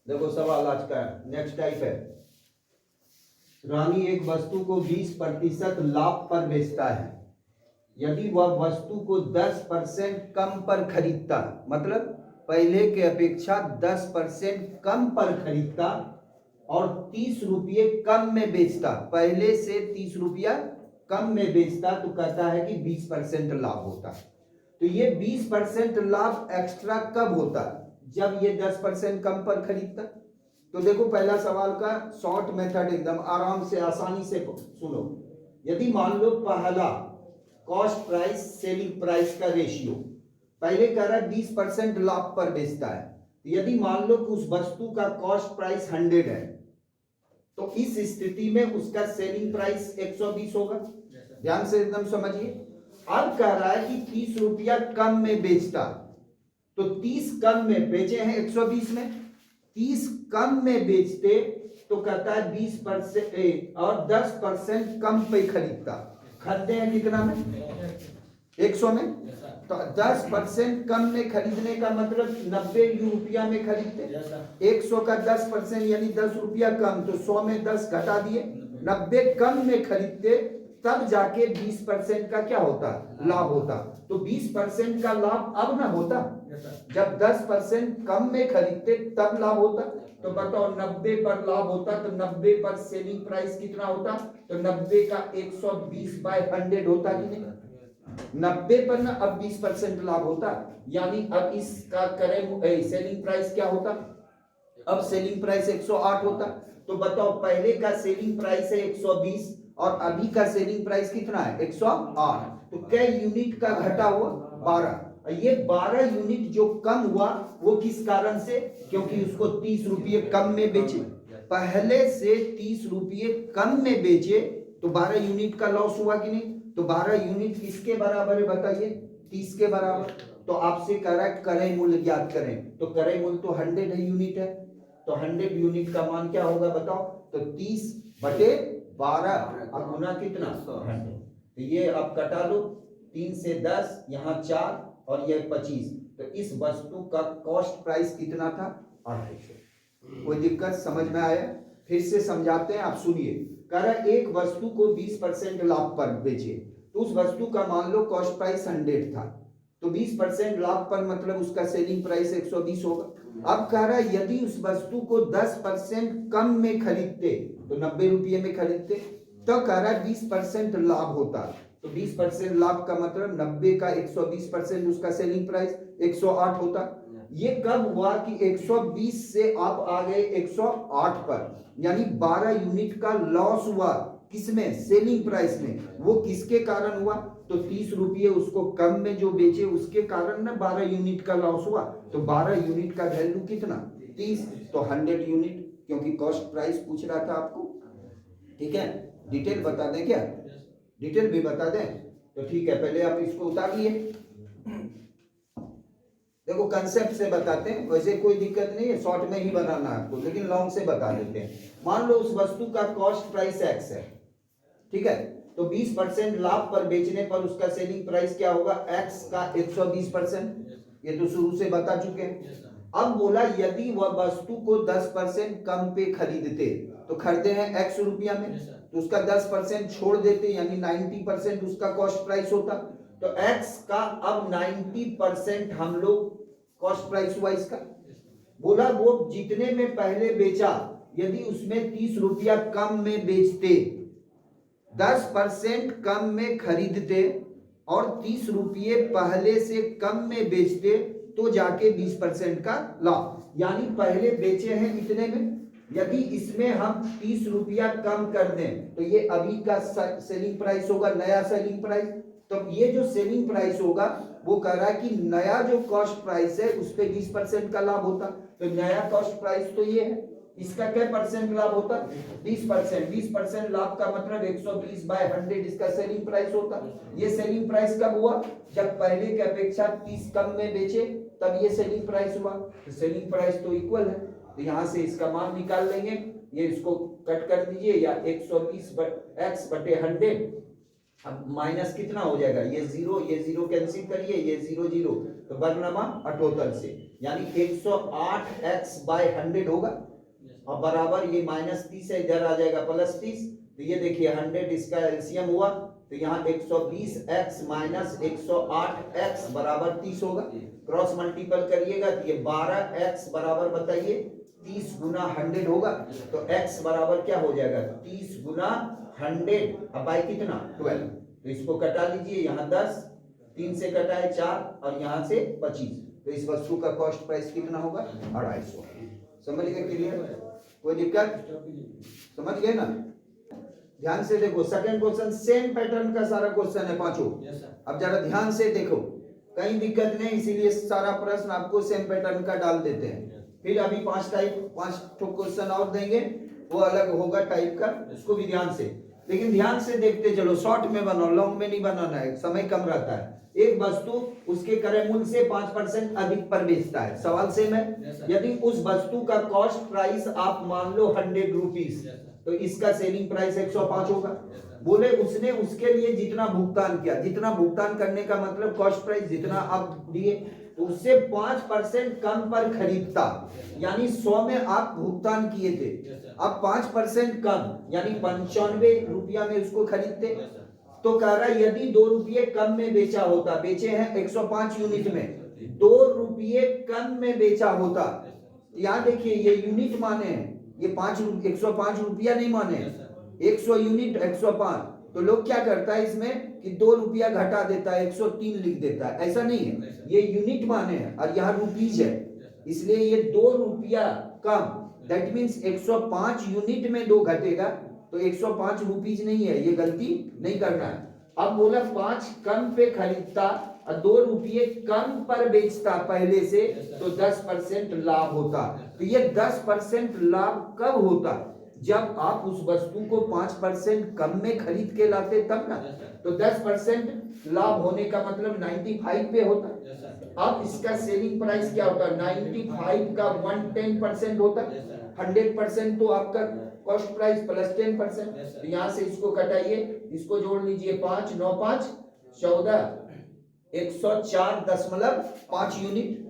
देखो सवाल आज का नेक्स्ट टाइप है, रानी एक वस्तु को 20% लाभ पर बेचता है। यदि वह वस्तु को 10% कम पर खरीदता, मतलब पहले के अपेक्षा 10% कम पर खरीदता और 30 रुपये कम में बेचता, पहले से 30 रुपया कम में बेचता, तो कहता है कि 20% लाभ होता। तो ये 20% लाभ एक्स्ट्रा कब होता? जब ये 10% कम पर खरीदता। तो देखो पहला सवाल का शॉर्ट मेथड, एकदम आराम से आसानी से सुनो। यदि मान लो पहला कॉस्ट प्राइस सेलिंग प्राइस का रेशियो, पहले कह रहा है 20% लाभ पर बेचता है। यदि मान लो कि उस वस्तु का कॉस्ट प्राइस 100 है, तो इस स्थिति में उसका सेलिंग प्राइस 120 होगा। ध्यान से एकदम समझिए। अब कह रहा है कि 30 रुपया कम में बेचता, तो 30 कम में बेचे हैं 120 में, 30 कम में बेचते तो कहता है 20% और 10% कम पे खरीदता। खरीदते हैं कितना में? 100 में। तो 10% कम में खरीदने का मतलब 90 रुपया में खरीदते। 100 का 10% यानी 10 रुपया कम, तो 100 में 10 घटा दिए, 90 कम में खरीदते, तब जाके 20% का क्या होता? लाभ होता। तो 20% का लाभ अब ना होता, जब 10% कम में खरीदते तब लाभ होता। तो बताओ 90 पर लाभ होता, तो 90 पर सेलिंग प्राइस कितना होता? तो 90 का 120/100 होता कि नहीं? 90 पर ना अब 20% लाभ होता, यानी अब इसका करें सेलिंग प्राइस क्या होता? अब सेलिंग प्राइस 108 होता। तो बताओ पहले का सेलिंग प्राइस है 120 और अभी का सेलिंग प्राइस कितना है? 108। तो कई यूनिट का घटा हुआ? 12। ये 12 यूनिट जो कम हुआ वो किस कारण से? क्योंकि उसको 30 रुपये कम में बेचे, पहले से 30 रुपये कम में बेचे, तो 12 यूनिट का लॉस हुआ कि नहीं? तो 12 यूनिट किसके बराबर है बताइए? 30 के बराबर। तो आपसे कह रहा है क्रय मूल्य ज्ञात करें, तो क्रय मूल्य तो 100 यूनिट है, तो 100 यूनिट का मान क्या होगा बताओ? तो 30/12 अब गुना कितना? 100। तो ये आप कटा लो, 3 से 10, यहाँ 4 और ये 25। तो इस वस्तु का कॉस्ट प्राइस कितना था? 800। कोई दिक्कत समझ में आया? फिर से समझाते हैं, आप सुनिए। कह रहा है एक वस्तु को 20% लाभ पर बेचे, तो उस वस्तु का मान लो कॉस्ट प्राइस 100 था, तो 20% लाभ पर मतलब उसका सेलिंग प्राइस 120 होगा। अब कह रहा है यदि उस वस्तु को 10% कम में खरीदते, तो 90 रुपये में खरीदते, तो कह रहा है 20% लाभ होता। तो 20% लाभ का मतलब 90 का 120% उसका सेलिंग प्राइस 108 होता। ये कब हुआ कि 120 से आप आ गए 108 पर, यानी 12 यूनिट का लॉस हुआ। किसमें? सेलिंग प्राइस में। वो किसके कारण हुआ? तो 30 रुपये उसको कम में जो बेचे उसके कारण ना 12 यूनिट का लॉस हुआ। तो 12 यूनिट का वैल्यू कितना? 30। तो 100 यूनिट, क्योंकि कॉस्ट प्राइस पूछ रहा था आपको। ठीक है, डिटेल बता दें क्या? डिटेल भी बता दें? तो ठीक है, पहले आप इसको उतार लिए। देखो कंसेप्ट से बताते हैं, वैसे कोई दिक्कत नहीं है, शॉर्ट में ही बनाना है आपको, लेकिन लॉन्ग से बता देते हैं। मान लो उस वस्तु का कॉस्ट प्राइस x है, ठीक है, तो 20% लाभ पर बेचने पर उसका सेलिंग प्राइस क्या होगा? x का 120%। ये तो शुरू से बता चुके हैं। अब बोला यदि वह वस्तु को 10% कम पे खरीदते, तो खरीदे हैं x रुपया में, तो उसका 10% छोड़ देते, यानी 90% उसका कॉस्ट प्राइस होता। तो x का अब 90% हम लोग कॉस्ट प्राइस हुआ इसका। बोला वो जितने में पहले बेचा, यदि उसमें 30 रुपया कम में बेचते, 10% कम में खरीदते और 30 रुपये पहले से कम में बेचते, तो जाके 20% का लाभ। यानी पहले बेचे हैं इतने में, यदि इसमें हम 30 रुपया कम कर दें, तो ये अभी का सेलिंग प्राइस होगा, नया सेलिंग प्राइस। तो ये जो सेलिंग प्राइस होगा वो कह रहा है कि नया जो कॉस्ट प्राइस है उस पे 20% का लाभ होता। तो नया कॉस्ट प्राइस तो ये है, इसका क्या परसेंट लाभ होता? 20%। 20% लाभ का मतलब 120/100 इसका सेलिंग प्राइस होता। ये सेलिंग प्राइस कब हुआ? जब पहले की अपेक्षा 30 कम में बेचे, तब ये सेलिंग प्राइस हुआ। तो सेलिंग प्राइस तो इक्वल है, तो यहां से इसका मान निकाल लेंगे। ये इसको कट कर दीजिए, या 120 x/100 अब माइनस कितना हो जाएगा, ये जीरो कैंसिल करिए, ये जीरो जीरो, तो वर्गनमा अटोटल से, यानी 108x/100 होगा, और बराबर ये -30 है, इधर आ जाएगा +30, तो ये देखिए 100 इसका एलसीएम हुआ, तो यहाँ 120x - 108x बराबर 30 होगा, क्रॉस मल्टीपल करिएगा तो ये 12x बराबर बताइए 30 गुना 100 होगा, तो x बराबर क्या हो जाएगा 30 गुना 100, अब बाई कितना 12, तो इसको कटा लीजिए, यहाँ 10, 3 से कटा है 4 और यहाँ से 25, तो इस वस्तु का कॉस्ट प्राइस कितना होगा 250। समझ गए, क्लियर, कोई दिक्कत, समझ गए ना। ध्यान से देखो, सेकंड क्वेश्चन सेम पैटर्न का सारा क्वेश्चन है पांचों। अब जरा ध्यान से देखो, कहीं दिक्कत नहीं, इसीलिए सारा प्रश्न आपको सेम पैटर्न का डाल देते हैं। फिर अभी 5 क्वेश्चन और देंगे, वो अलग होगा टाइप का, उसको भी ध्यान से, लेकिन ध्यान से देखते चलो, शॉर्ट में बनाओ, लॉन्ग में नहीं बनाना है, समय कम रहता है। एक वस्तु उसके क्रय मूल्य से 5% अधिक पर बेचता है, सवाल सेम है। यदि उस वस्तु का कॉस्ट प्राइस आप मान लो 100 रुपीज, तो इसका सेलिंग प्राइस 105 होगा। बोले उसने उसके लिए जितना भुगतान किया, जितना भुगतान करने का मतलब कॉस्ट प्राइस जितना आप दिए, तो उससे 5% कम पर खरीदता, यानी 100 में आप भुगतान किए थे, अब 5% कम यानी 95 रुपया में उसको खरीदते, तो कह रहा है यदि 2 रुपये कम में बेचा होता, बेचे हैं 105 यूनिट में, 2 रुपये कम में बेचा होता, यहाँ देखिए ये यूनिट माने हैं, ये 105 रुपया नहीं माने, 100 यूनिट 105, तो लोग क्या करता है इसमें कि 2 रुपया घटा देता है, 103 लिख देता है, ऐसा नहीं है, ये यूनिट माने हैं और यहाँ रुपीज है, इसलिए ये 2 रुपया कम, दैट मीन्स 105 यूनिट में 2 घटेगा, तो 105 रुपीज नहीं है, ये गलती नहीं करना है। अब बोला 5 कम पे खरीदता और 2 रुपये कम पर बेचता पहले से, तो 10% लाभ होता। तो ये 10% लाभ कब होता, जब आप उस वस्तु को 5% कम में खरीद के लाते तब ना, तो 10% लाभ होने का मतलब 95 पे होता। अब इसका सेलिंग प्राइस क्या होता, 95 का 110% होता, 100% तो आपका कॉस्ट प्राइस प्लस 10%, तो यहाँ से इसको कटाइए, इसको जोड़ लीजिए, 5 9 5 14, 104.5 यूनिट,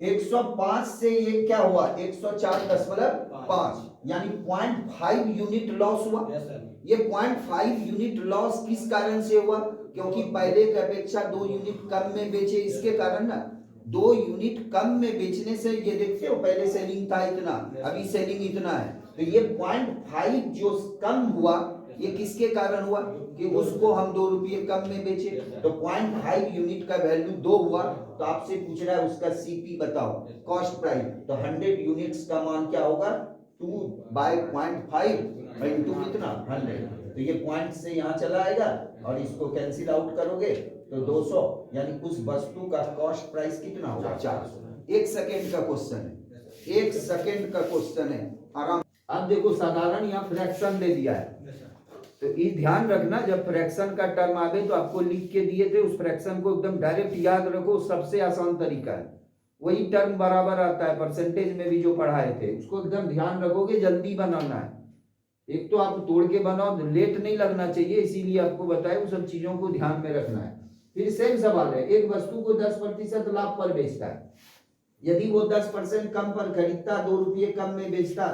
105 से ये क्या हुआ 104.5, यानी 0.5 यूनिट लॉस हुआ। ये 0.5 यूनिट लॉस किस कारण से हुआ, क्योंकि पहले की अपेक्षा 2 यूनिट कम में बेचे, इसके कारण ना, 2 यूनिट कम में बेचने से, ये देखते हो पहले सेलिंग था इतना, अभी सेलिंग इतना है, तो ये 0.5 जो कम हुआ, ये किसके कारण हुआ कि उसको हम 2 रुपये कम में बेचे, तो 0.5 यूनिट का वैल्यू 2 हुआ, तो आपसे पूछ रहा है उसका सीपी बताओ, कॉस्ट प्राइस, तो 100 यूनिट्स का मान क्या होगा 2/0.5 इंटू कितना 100, तो ये पॉइंट से यहाँ चला आएगा और इसको कैंसिल आउट करोगे तो 200, यानी उस वस्तु का कॉस्ट प्राइस कितना होगा 400। 1 सेकेंड का क्वेश्चन है, 1 सेकेंड का क्वेश्चन है, आराम। अब देखो साधारण यहाँ फ्रैक्शन दे दिया है, तो ये ध्यान रखना, जब फ्रैक्शन का टर्म आ गए तो आपको लिख के दिए थे, उस फ्रैक्शन को एकदम डायरेक्ट याद रखो, सबसे आसान तरीका है, वही टर्म बराबर आता है, परसेंटेज में भी जो पढ़ाए थे उसको एकदम ध्यान रखोगे, जल्दी बनाना है, एक तो आप तोड़ के बनाओ, लेट नहीं लगना चाहिए, इसीलिए आपको बताया उन सब चीजों को ध्यान में रखना है। फिर सेम सवाल है, एक वस्तु को 10% लाभ पर बेचता है, यदि वो 10% कम पर खरीदता, 2 रुपये कम में बेचता,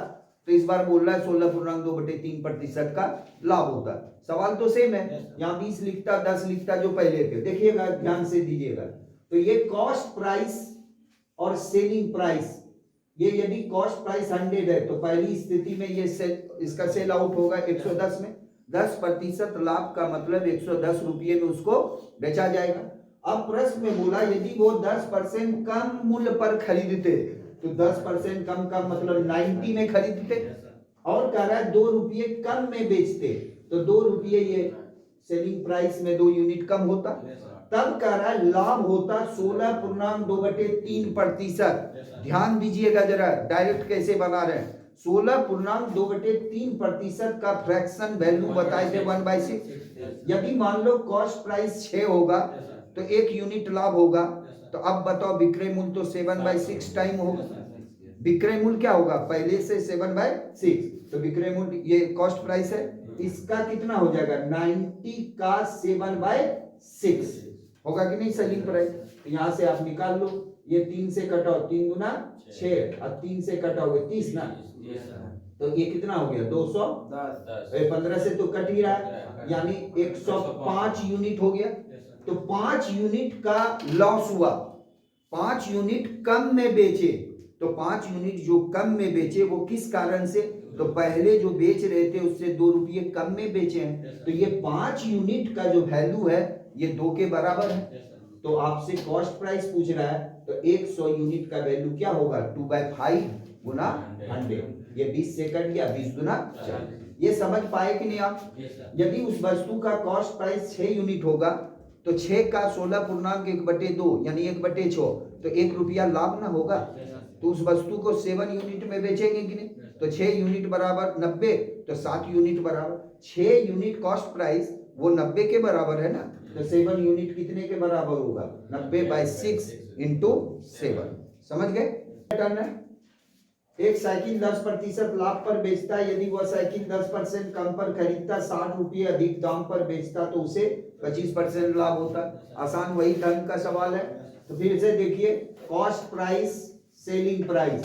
तो इस बार बोल रहा है 16.2/3% का लाभ होता। सवाल तो सेम है, यहाँ 20 लिखता 10 लिखता जो पहले थे, देखिएगा ध्यान से दीजिएगा, तो ये कॉस्ट प्राइस और सेलिंग प्राइस, ये यदि कॉस्ट प्राइस 100 है तो पहली स्थिति में ये इसका सेल आउट होगा 110 में, 10% लाभ का मतलब 110 रुपये में उसको बेचा जाएगा। अब प्रश्न में बोला यदि वो 10% कम मूल्य पर खरीदते, तो 10% कम का मतलब 90 में खरीदते, और कह रहा है 2 रुपये कम में बेचते, तो 2 रुपये ये सेलिंग प्राइस में 2 यूनिट कम होता, तब कह रहा है लाभ होता 16.2/3%। ध्यान दीजिएगा जरा, डायरेक्ट कैसे बना रहे हैं, 16.2/3% का फ्रैक्शन वैल्यू बताए थे 1/6। यदि मान लो कॉस्ट प्राइस 6 होगा तो 1 यूनिट लाभ होगा, तो अब बताओ विक्रय मूल्य तो 7/6 टाइम होगा, विक्रय मूल्य क्या होगा पहले से 7/6, तो विक्रय मूल्य ये कॉस्ट प्राइस है, इसका कितना हो जाएगा 90 का 7/6 होगा कि नहीं सेलिंग प्राइस। तो यहाँ से आप निकाल लो, ये 3 से कटाओ, 3 गुना 6 और 3 से कटाओगे 30 ना, तो ये कितना हो गया 210। 15 से तो कट ही रहा है, यानी 105 यूनिट हो गया। तो 5 यूनिट का लॉस हुआ, 5 यूनिट कम में बेचे। तो 5 यूनिट जो कम में बेचे वो किस कारण से, तो पहले जो बेच रहे थे उससे 2 रुपये कम में बेचे हैं। तो ये 5 यूनिट का जो वैल्यू है ये 2 के बराबर है। तो आपसे कॉस्ट प्राइस पूछ रहा है, तो 100 यूनिट का वैल्यू क्या होगा 2/5 गुना 100। ये 20 से कट गया, 20 गुना 40। ये समझ पाए कि नहीं आप। यदि उस वस्तु का कॉस्ट प्राइस 6 यूनिट होगा तो 6 का 16.1/2 यानी 1/6, तो 1 रुपया लाभ ना होगा। तो उस वस्तु को 7 यूनिट में बेचेंगे कि नहीं, तो 6 यूनिट बराबर 90, तो 7 यूनिट बराबर 6 यूनिट कॉस्ट प्राइस वो 90 के बराबर है ना। तो 7 यूनिट कितने के बराबर होगा 90/6 इंटू 7। समझ गए पैटर्न है। एक साइकिल 10% लाभ पर बेचता है, यदि वह साइकिल 10% कम पर खरीदता, 60 रुपये अधिक दाम पर बेचता तो उसे 25% लाभ होता। आसान वही ढंग का सवाल है। तो फिर से देखिए, कॉस्ट प्राइस सेलिंग प्राइस,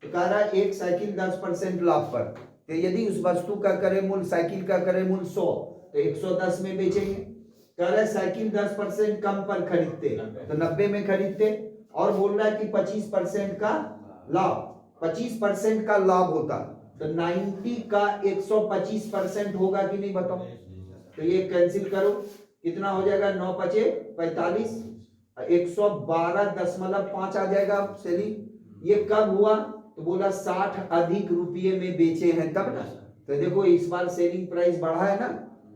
तो कह रहा है एक साइकिल 10% लाभ पर, तो यदि उस वस्तु का क्रय मूल्य, साइकिल का क्रय मूल्य 100, तो 110 में बेचेंगे। कह रहा है साइकिल 10% कम पर खरीदते तो 90 में खरीदते, और बोल रहा है कि 25% का लाभ, 25% का लाभ होता, तो 90 का 125% होगा कि नहीं बताओ। तो ये कैंसिल करो, कितना हो जाएगा 9 × 5 = 45, 112.5 आ जाएगा सेलिंग। ये कब हुआ, तो बोला 60 अधिक रुपये में बेचे हैं तब ना। तो देखो इस बार सेलिंग प्राइस बढ़ा है ना,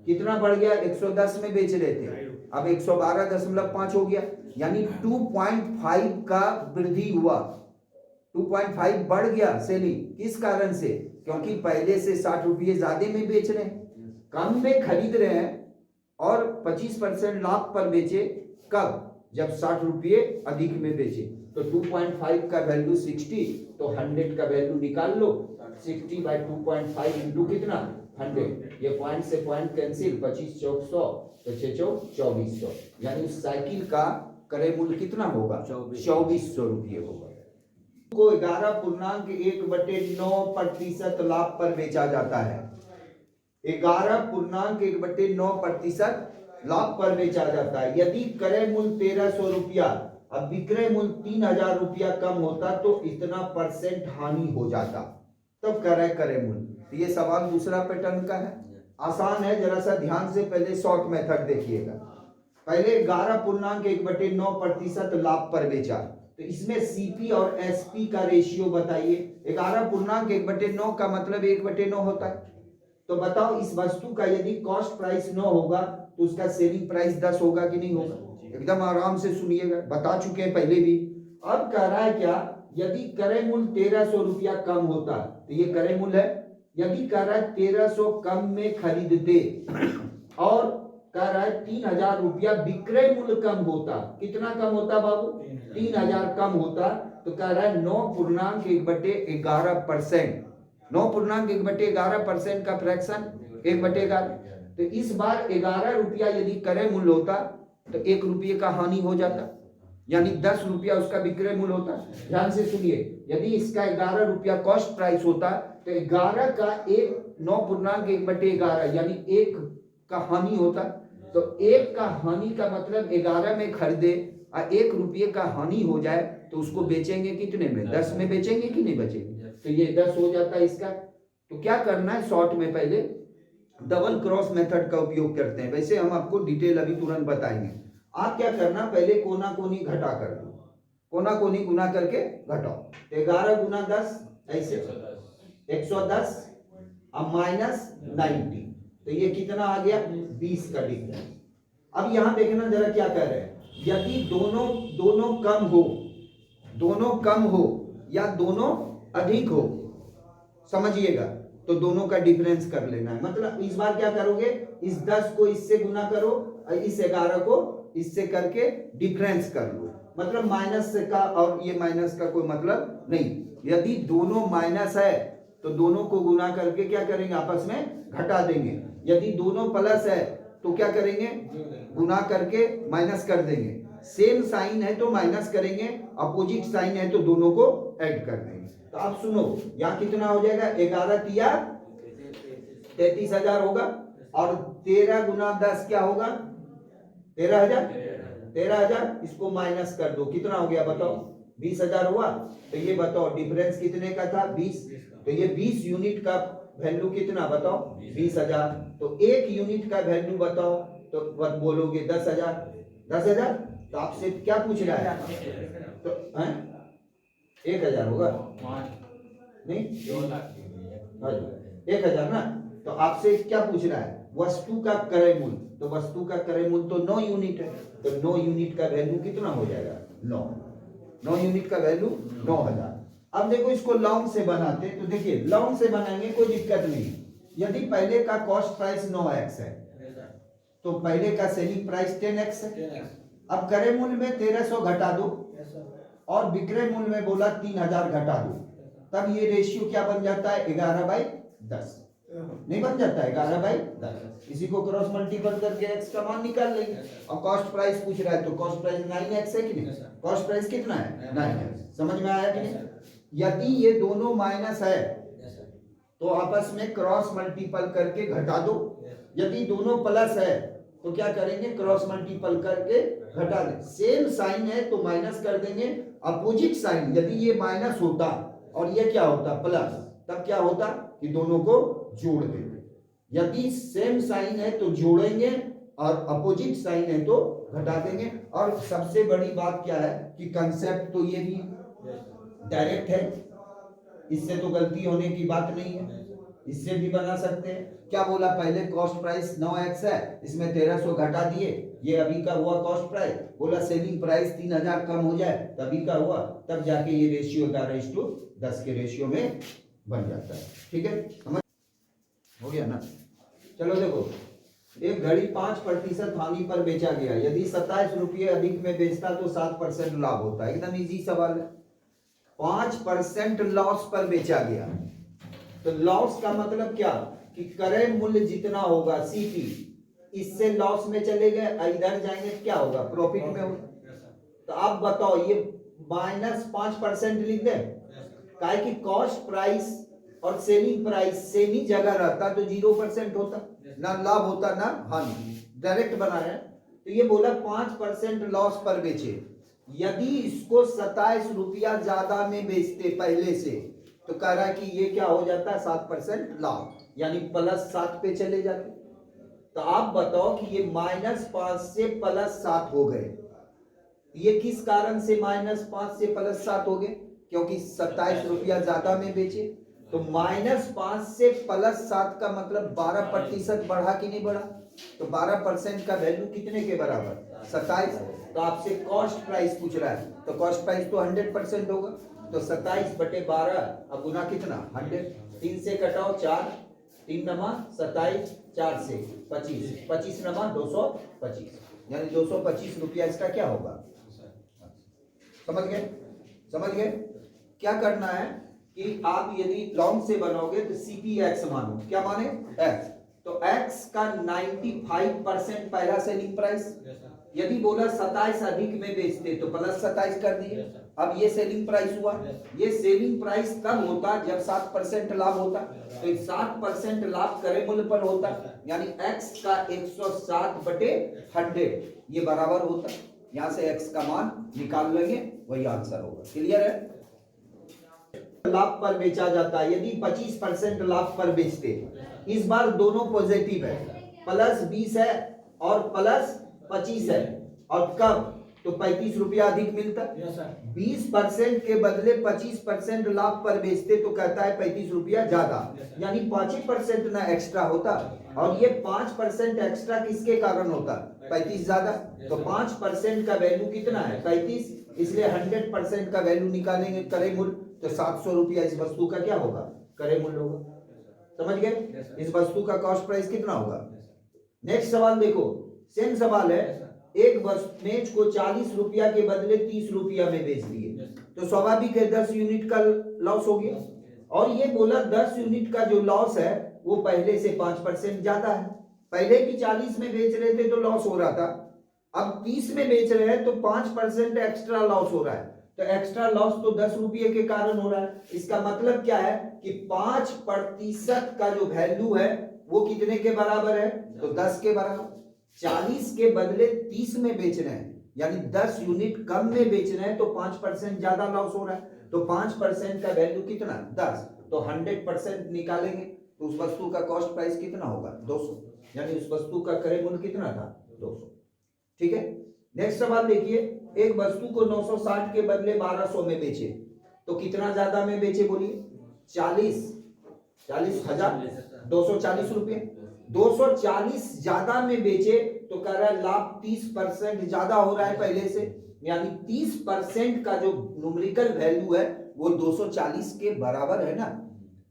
कितना बढ़ गया, 110 में बेच रहे थे, अब 112.5 हो गया, यानी 2.5 का वृद्धि हुआ, 2.5 बढ़ गया सेलिंग। किस कारण से, क्योंकि पहले से 60 रुपये ज्यादा में बेच रहे हैं, कम में खरीद रहे हैं और 25% लाभ पर बेचे। कब, जब 60 रुपये अधिक में बेचे। तो 2.5 का वैल्यू 60, तो 100 का वैल्यू निकाल लो, 60/2.5 इंटू कितना 100। ये पॉइंट से पॉइंट कैंसिल, 25 चौक 100, तो 6 चौक 2400, यानी उस साइकिल का क्रय मूल्य कितना होगा 2400 रुपये होगा। को 11.1/9% लाभ पर बेचा जाता है। 11.1/9% लाभ पर बेचा जाता है। यदि क्रय मूल्य 1300 रुपया, अब विक्रय मूल्य 3000 रुपया कम होता तो इतना % हानि हो जाता। तब क्रय मूल्य। तो ये सवाल दूसरा पैटर्न का है, आसान है, जरा सा ध्यान से पहले शॉर्ट मेथड देखिएगा। पहले 11.1/9% लाभ पर बेचा, तो इसमें सीपी और एसपी का रेशियो बताइए। 11.1/9 का मतलब 1/9 होता है। तो बताओ इस वस्तु का यदि कॉस्ट प्राइस 9 होगा तो उसका सेलिंग प्राइस 10 होगा कि नहीं होगा। एकदम आराम से सुनिएगा, बता चुके हैं पहले भी। अब कह रहा है क्या, यदि क्रय मूल्य 1300 रुपया कम होता, तो ये क्रय मूल्य है। यदि कह रहा है 1300 कम में खरीदते और कह रहा है 3000 रुपया विक्रय मूल्य कम होता, कितना कम होता बाबू 3000 कम होता, तो कह रहा है 9.1/11%। 9.1/11% का फ्रैक्शन 1/11। तो इस बार 11 रुपया यदि क्रय मूल्य होता तो 1 रुपये का हानि हो जाता, यानी 10 रुपया उसका विक्रय मूल्य होता। ध्यान से सुनिए, यदि इसका 11 रुपया कॉस्ट प्राइस होता तो 11 का 9.1/11 यानी 1 का हानि होता। तो 1 का हानि का मतलब 11 में खरीदे और 1 रुपये का हानि हो जाए तो उसको बेचेंगे कितने में, 10 में बेचेंगे कि नहीं बेचेंगे। तो ये 10 हो जाता है इसका। तो क्या करना है, शॉर्ट में पहले डबल क्रॉस मेथड का उपयोग करते हैं। वैसे हम आपको डिटेल अभी तुरंत बताएंगे। आप क्या करना, पहले कोना कोनी घटा कर दो, कोना कोनी गुना करके घटाओ। तो 11 गुना 10 ऐसे 110 अब माइनस 90, तो ये कितना आ गया 20 का डिफरेंस। अब यहां देखना जरा क्या कर रहे हैं, यदि दोनों कम हो, दोनों कम हो या दोनों अधिक हो, समझिएगा, तो दोनों का डिफरेंस कर लेना है। मतलब इस बार क्या करोगे, इस 10 को इससे गुना करो और इस 11 को इससे करके डिफरेंस कर लो। मतलब माइनस का और ये माइनस का कोई मतलब नहीं। यदि दोनों माइनस है तो दोनों को गुना करके क्या करेंगे, आपस में घटा देंगे। यदि दोनों प्लस है तो क्या करेंगे, गुना करके माइनस कर देंगे। सेम साइन है तो माइनस करेंगे, अपोजिट साइन है तो दोनों को ऐड कर देंगे। तो आप सुनो, यहाँ कितना हो जाएगा, 11 तिया 33,000 होगा, और 13 गुना 10 क्या होगा, 13,000। 13,000 इसको माइनस कर दो, कितना हो गया बताओ, 20,000 हुआ। तो ये बताओ डिफरेंस कितने का था, 20। तो ये 20 यूनिट का वैल्यू कितना बताओ, 20,000। तो एक यूनिट का वैल्यू बताओ, तो बोलोगे 10,000। 10,000। तो आपसे क्या पूछ रहा है, तो 1,000 होगा नहीं, 1,000 ना। तो आपसे क्या पूछ रहा है, वस्तु का क्रय मूल्य। तो वस्तु का क्रय मूल्य तो 9 यूनिट है, तो 9 यूनिट का वैल्यू कितना हो जाएगा, 9 यूनिट का वैल्यू 9,000। अब देखो इसको लॉन्ग से बनाते, तो देखिए लॉन्ग से बनाएंगे कोई दिक्कत नहीं। यदि पहले का कॉस्ट प्राइस 9x है तो पहले का सेलिंग प्राइस 10x है। अब क्रय मूल्य में 1300 घटा दो और विक्रय मूल्य में बोला 3,000 घटा दो, तब ये रेशियो क्या बन जाता है, 11/10 नहीं बन जाता है, 11/10। इसी को क्रॉस मल्टीपल करके x का मान निकाल लेंगे। और कॉस्ट प्राइस पूछ रहा है तो कॉस्ट प्राइस 9x है कि नहीं, कॉस्ट प्राइस कितना है, 9x। समझ में आया कि नहीं। यदि ये दोनों माइनस है तो आपस में क्रॉस मल्टीपल करके घटा दो, यदि दोनों प्लस है तो क्या करेंगे, क्रॉस मल्टीपल करके घटा दें। सेम साइन है तो माइनस कर देंगे, अपोजिट साइन यदि ये माइनस होता और ये क्या होता प्लस, तब क्या होता कि दोनों को जोड़ देंगे। यदि सेम साइन है तो जोड़ेंगे और अपोजिट साइन है तो घटा देंगे। और सबसे बड़ी बात क्या है कि कंसेप्ट तो ये भी डायरेक्ट है, इससे तो गलती होने की बात नहीं है, इससे भी बना सकते हैं। क्या बोला, पहले कॉस्ट प्राइस 9x है, इसमें 1300 घटा दिए, ये अभी का हुआ कॉस्ट प्राइस। बोला सेलिंग प्राइस 3,000 कम हो जाए तभी का हुआ, तब जाके ये रेशियो 11:10 के रेशियो में बन जाता है। ठीक है, समझ हो गया ना। चलो देखो, एक घड़ी 5% हानि पर बेचा गया, यदि 27 रुपये अधिक में बेचता तो 7% लाभ होता है। एकदम इजी सवाल है। 5% लॉस पर बेचा गया, तो लॉस का मतलब क्या कि क्रय मूल्य जितना होगा सीपी, इससे लॉस में चले गए, इधर जाएंगे क्या होगा, प्रॉफिट में होगा। तो आप बताओ ये -5% लिख दे, काहे कि कॉस्ट प्राइस और सेलिंग प्राइस सेम ही जगह रहता तो 0% होता, ना लाभ होता ना हानि, डायरेक्ट बना रहे हैं। तो ये बोला 5% लॉस पर बेचे, यदि इसको 27 रुपया ज्यादा में बेचते पहले से, तो कह रहा है कि ये क्या हो जाता है 7% लाभ, यानी +7 पे चले जाते। तो आप बताओ कि ये -5 से +7 हो गए, ये किस कारण से -5 से +7 हो गए, क्योंकि 27 रुपया ज्यादा में बेचे। तो -5 से +7 का मतलब 12% बढ़ा कि नहीं बढ़ा। तो 12% का वैल्यू कितने के बराबर, 27। तो आपसे कॉस्ट प्राइस पूछ रहा है, तो कॉस्ट प्राइस तो 100% होगा। तो 27/12, अब गुना कितना 100, 3 से कटाओ 4, 3 नमा 27, 4 से 25, 25 नमा 225, यानी 225 रुपया इसका क्या होगा। समझ गए, समझ गए। क्या करना है कि आप यदि लॉन्ग से बनाओगे तो सीपी एक्स मानो, क्या माने एक्स। तो एक्स का 95% पहला सेलिंग प्राइस, यदि बोला 27 अधिक में बेचते तो +27 कर दिए। अब ये सेलिंग प्राइस हुआ, ये सेलिंग प्राइस तब होता जब 7% लाभ होता। तो 7% लाभ क्रय मूल्य पर होता, यानी x का 160/100 ये बराबर होता। यहां से x का मान निकाल लेंगे, वही आंसर होगा। क्लियर है। लाभ पर बेचा जाता है, यदि 25% लाभ पर बेचते, इस बार दोनों पॉजिटिव है, +20 है और +25 है। और कब, तो 35 रुपया अधिक मिलता। 20% के बदले 25% लाभ पर बेचते तो कहता है 35 रुपया ज्यादा, यानी 5% ना एक्स्ट्रा होता। और ये 5% एक्स्ट्रा किसके कारण होता, 35 ज्यादा। तो 5% का वैल्यू कितना है 35, इसलिए 100% का वैल्यू निकालेंगे क्रय मूल्य, तो 700 रुपया इस वस्तु का क्या होगा, क्रय मूल्य होगा। समझ गए। इस वस्तु का कॉस्ट प्राइस कितना होगा। नेक्स्ट सवाल देखो, सेम सवाल है, एक मेज को 40 रुपया के बदले 30 रुपया में बेच दिए, तो स्वाभाविक है 10 यूनिट का लॉस हो गया। और ये बोला 10 यूनिट का जो लॉस है वो पहले से 5% ज्यादा है। पहले भी 40 में बेच रहे थे तो लॉस हो रहा था, अब 30 में बेच रहे हैं तो 5% एक्स्ट्रा लॉस हो रहा है। तो एक्स्ट्रा लॉस तो 10 रुपये के कारण हो रहा है। इसका मतलब क्या है कि 5% का जो वैल्यू है वो कितने के बराबर है, तो 10 के बराबर। 40 के बदले 30 में बेच रहे हैं, यानी 10 यूनिट कम में बेच रहे हैं तो 5% ज्यादा लॉस हो रहा है। तो 5% का वैल्यू कितना, 10। तो 100% निकालेंगे तो उस वस्तु का कॉस्ट प्राइस कितना होगा, 200, यानी उस वस्तु का क्रय मूल्य कितना था, 200। ठीक है। नेक्स्ट सवाल देखिए, एक वस्तु को 960 के बदले 1200 में बेचे तो कितना ज्यादा में बेचे, बोलिए, 40,000 240 रुपये। 240 ज्यादा में बेचे तो कह रहा है लाभ 30% ज्यादा हो रहा है पहले से, यानी 30% का जो न्यूमेरिकल वैल्यू है वो 240 के बराबर है ना।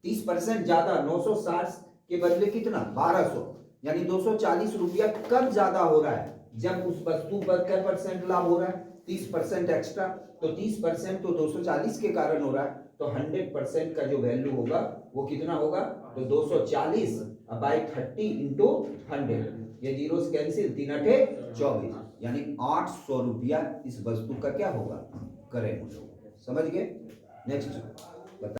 30% ज्यादा, 960 के बदले कितना, 1200, यानी 240 रुपया कम ज्यादा हो रहा है। जब उस वस्तु पर क्या परसेंट लाभ हो रहा है, 30% एक्स्ट्रा, तो 30% तो 240 के कारण हो रहा है, तो 100% का जो वैल्यू होगा वो कितना होगा, तो 240 बाई 30 इंटू 100, ये जीरो कैंसिल, 3 अठे 24, यानी 800 रुपया इस वस्तु का क्या होगा, क्रय मूल्य। समझ गए। नेक्स्ट